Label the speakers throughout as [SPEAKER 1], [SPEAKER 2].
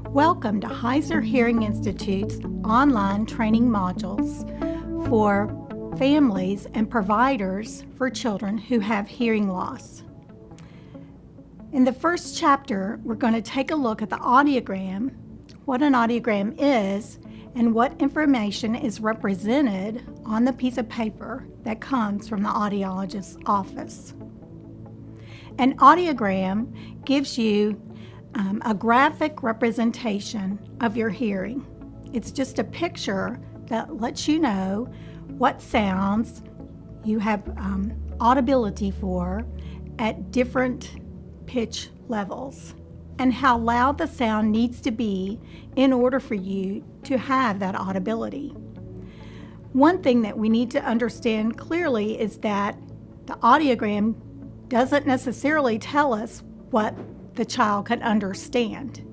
[SPEAKER 1] Welcome to Heiser Hearing Institute's online training modules for families and providers for children who have hearing loss. In the first chapter, we're going to take a look at the audiogram, what an audiogram is, and what information is represented on the piece of paper that comes from the audiologist's office. An audiogram gives you a graphic representation of your hearing. It's just a picture that lets you know what sounds you have audibility for at different pitch levels and how loud the sound needs to be in order for you to have that audibility. One thing that we need to understand clearly is that the audiogram doesn't necessarily tell us what the child can understand.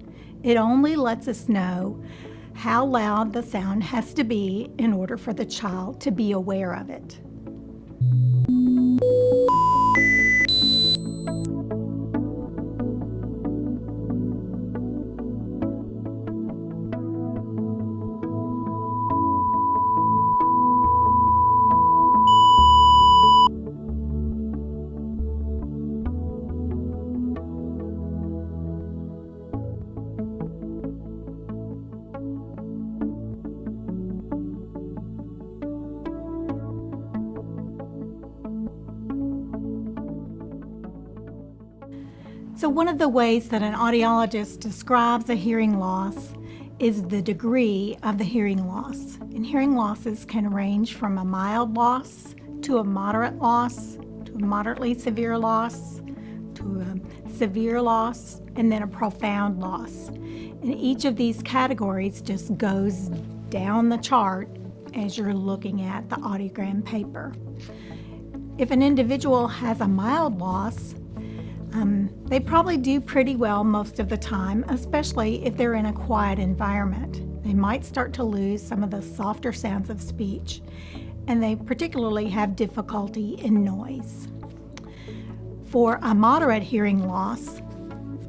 [SPEAKER 1] It only lets us know how loud the sound has to be in order for the child to be aware of it. So one of the ways that an audiologist describes a hearing loss is the degree of the hearing loss. And hearing losses can range from a mild loss to a moderate loss, to a moderately severe loss, to a severe loss, and then a profound loss. And each of these categories just goes down the chart as you're looking at the audiogram paper. If an individual has a mild loss, they probably do pretty well most of the time, especially if they're in a quiet environment. They might start to lose some of the softer sounds of speech, and they particularly have difficulty in noise. For a moderate hearing loss,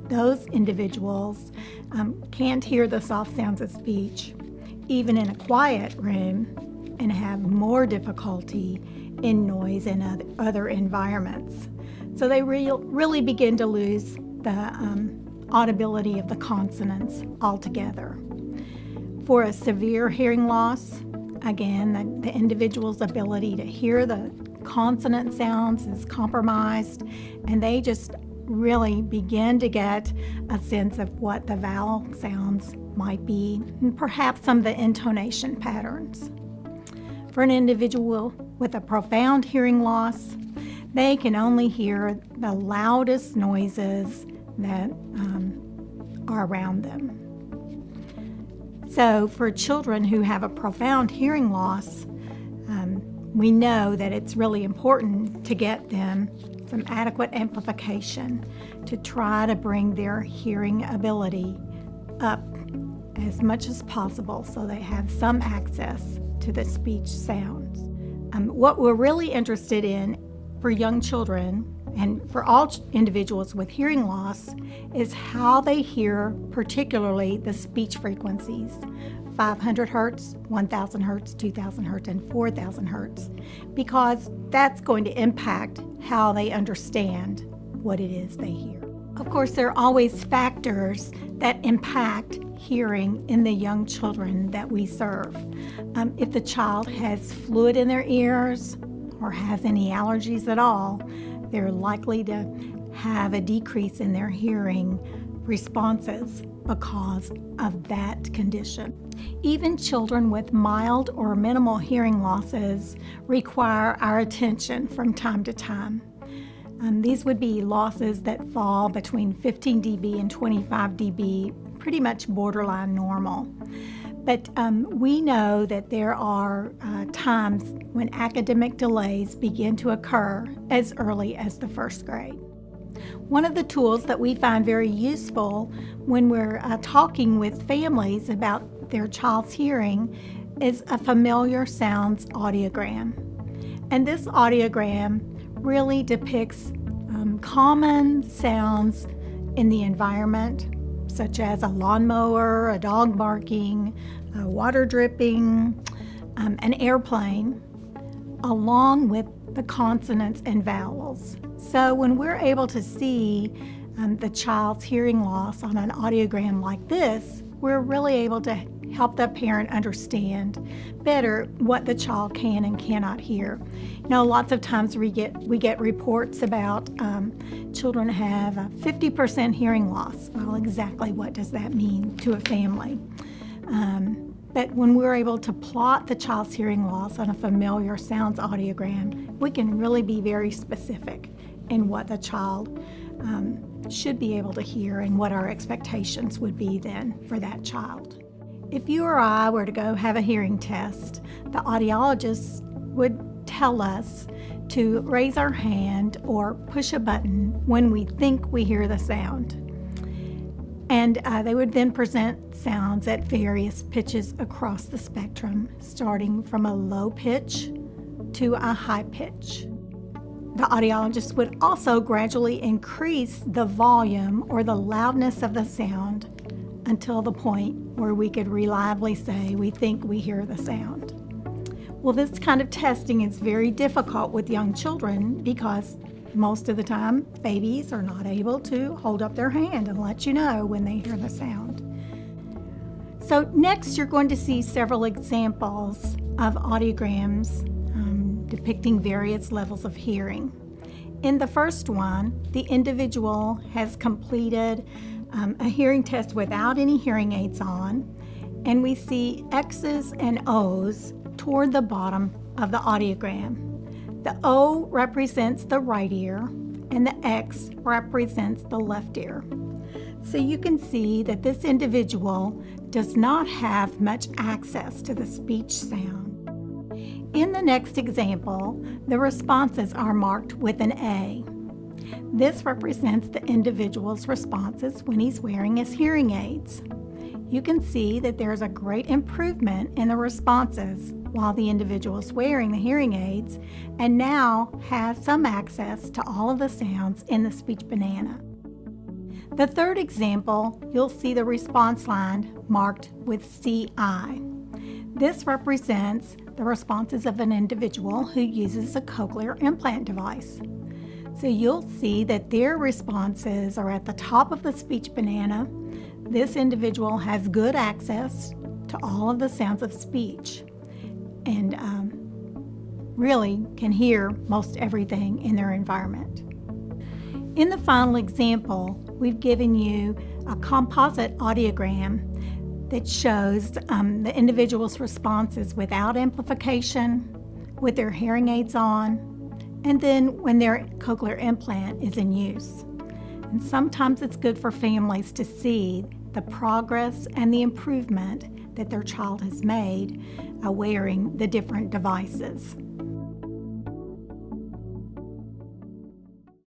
[SPEAKER 1] those individuals can't hear the soft sounds of speech, even in a quiet room, and have more difficulty in noise in other environments. So they really begin to lose the audibility of the consonants altogether. For a severe hearing loss, again, the individual's ability to hear the consonant sounds is compromised, and they just really begin to get a sense of what the vowel sounds might be, and perhaps some of the intonation patterns. For an individual with a profound hearing loss, they can only hear the loudest noises that are around them. So for children who have a profound hearing loss, we know that it's really important to get them some adequate amplification to try to bring their hearing ability up as much as possible so they have some access to the speech sounds. What we're really interested in for young children and for all individuals with hearing loss is how they hear, particularly the speech frequencies, 500 hertz, 1000 hertz, 2000 hertz, and 4000 hertz, because that's going to impact how they understand what it is they hear. Of course, there are always factors that impact hearing in the young children that we serve. If the child has fluid in their ears, or has any allergies at all, they're likely to have a decrease in their hearing responses because of that condition. Even children with mild or minimal hearing losses require our attention from time to time. These would be losses that fall between 15 dB and 25 dB, pretty much borderline normal. But we know that there are times when academic delays begin to occur as early as the first grade. One of the tools that we find very useful when we're talking with families about their child's hearing is a familiar sounds audiogram. And this audiogram really depicts common sounds in the environment such as a lawnmower, a dog barking, water dripping, an airplane, along with the consonants and vowels. So when we're able to see the child's hearing loss on an audiogram like this, we're really able to help the parent understand better what the child can and cannot hear. You know, lots of times we get reports about children have a 50% hearing loss. Well, exactly what does that mean to a family? But when we're able to plot the child's hearing loss on a familiar sounds audiogram, we can really be very specific in what the child should be able to hear and what our expectations would be then for that child. If you or I were to go have a hearing test, the audiologist would tell us to raise our hand or push a button when we think we hear the sound. And they would then present sounds at various pitches across the spectrum, starting from a low pitch to a high pitch. The audiologist would also gradually increase the volume or the loudness of the sound until the point where we could reliably say we think we hear the sound. Well, this kind of testing is very difficult with young children because most of the time babies are not able to hold up their hand and let you know when they hear the sound. So next you're going to see several examples of audiograms depicting various levels of hearing. In the first one, the individual has completed a hearing test without any hearing aids on, and we see X's and O's toward the bottom of the audiogram. The O represents the right ear, and the X represents the left ear. So you can see that this individual does not have much access to the speech sound. In the next example, the responses are marked with an A. This represents the individual's responses when he's wearing his hearing aids. You can see that there's a great improvement in the responses while the individual is wearing the hearing aids and now has some access to all of the sounds in the speech banana. The third example, you'll see the response line marked with CI. This represents the responses of an individual who uses a cochlear implant device. So you'll see that their responses are at the top of the speech banana. This individual has good access to all of the sounds of speech and really can hear most everything in their environment. In the final example, we've given you a composite audiogram that shows the individual's responses without amplification, with their hearing aids on, and then when their cochlear implant is in use. And sometimes it's good for families to see the progress and the improvement that their child has made wearing the different devices.